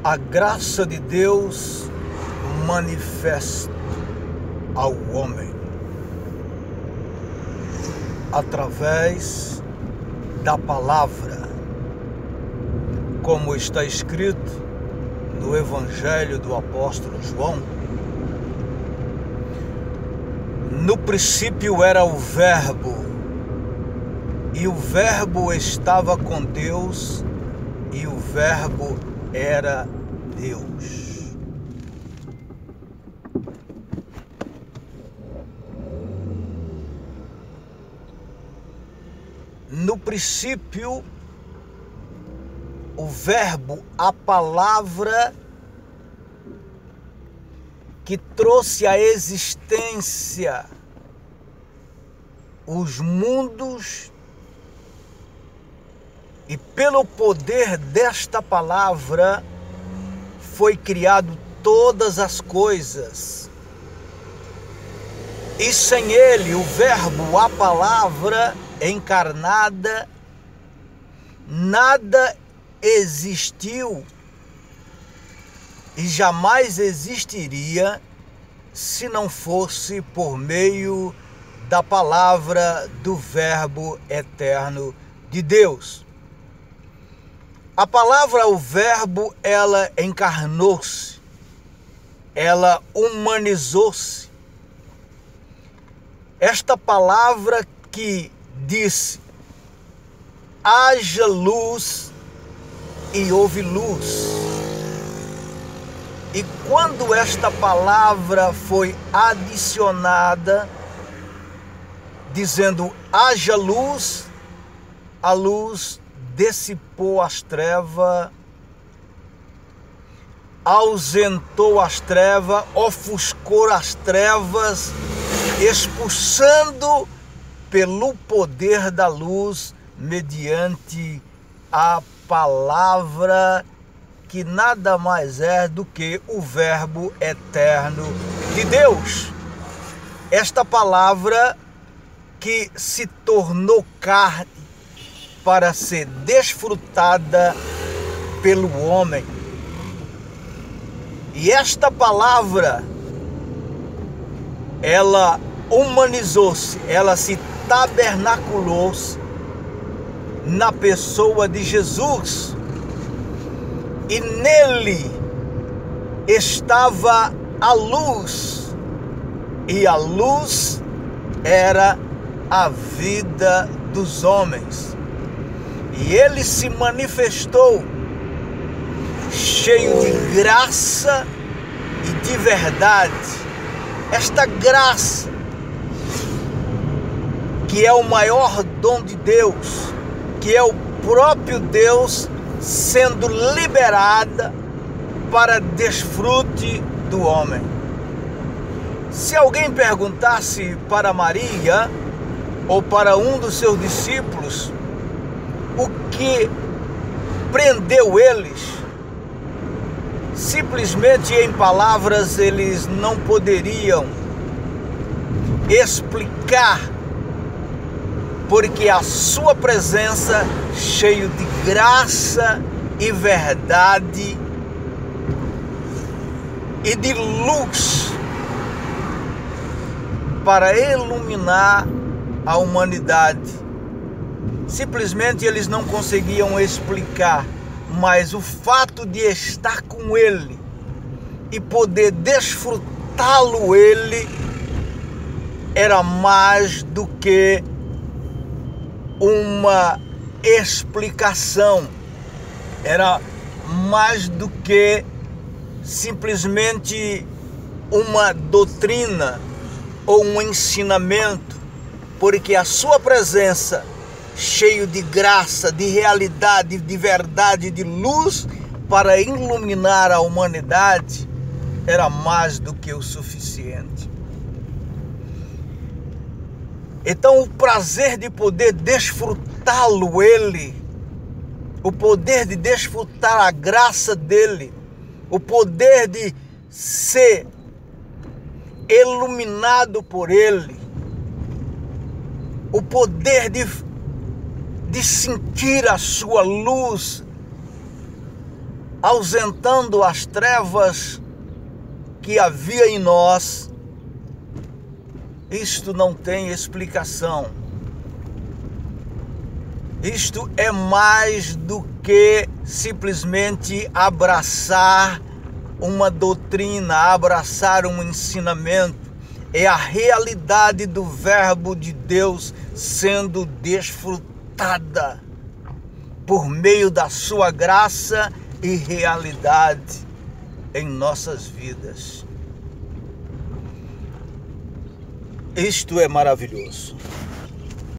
a graça de Deus manifesta ao homem através da palavra, como está escrito no Evangelho do apóstolo João. No princípio era o Verbo, e o Verbo estava com Deus, e o Verbo era Deus. No princípio, o Verbo, a palavra que trouxe à existência os mundos, e pelo poder desta palavra foi criado todas as coisas. E sem ele, o Verbo, a palavra encarnada, nada existiu e jamais existiria se não fosse por meio da palavra do Verbo eterno de Deus. A palavra, o Verbo, ela encarnou-se, ela humanizou-se. Esta palavra que disse: haja luz, e houve luz. E quando esta palavra foi adicionada, dizendo haja luz, a luz dissipou as trevas, ausentou as trevas, ofuscou as trevas, expulsando pelo poder da luz, mediante a palavra, que nada mais é do que o Verbo eterno de Deus. Esta palavra que se tornou carne para ser desfrutada pelo homem. E esta palavra, ela humanizou-se, ela se tabernaculou-se na pessoa de Jesus. E nele estava a luz, e a luz era a vida dos homens. E ele se manifestou cheio de graça e de verdade. Esta graça, que é o maior dom de Deus, que é o próprio Deus sendo liberada para desfrute do homem. Se alguém perguntasse para Maria ou para um dos seus discípulos o que prendeu eles, simplesmente em palavras eles não poderiam explicar, porque a sua presença, cheio de graça e verdade e de luz, para iluminar a humanidade. Simplesmente eles não conseguiam explicar, mas o fato de estar com ele e poder desfrutá-lo ele era mais do que uma explicação, era mais do que simplesmente uma doutrina ou um ensinamento, porque a sua presença, cheio de graça, de realidade, de verdade, de luz, para iluminar a humanidade, era mais do que o suficiente. Então o prazer de poder desfrutá-lo ele, o poder de desfrutar a graça dele, o poder de ser iluminado por ele, o poder de sentir a sua luz ausentando as trevas que havia em nós. Isto não tem explicação. Isto é mais do que simplesmente abraçar uma doutrina, abraçar um ensinamento. É a realidade do verbo de Deus sendo desfrutada por meio da sua graça e realidade em nossas vidas. Isto é maravilhoso.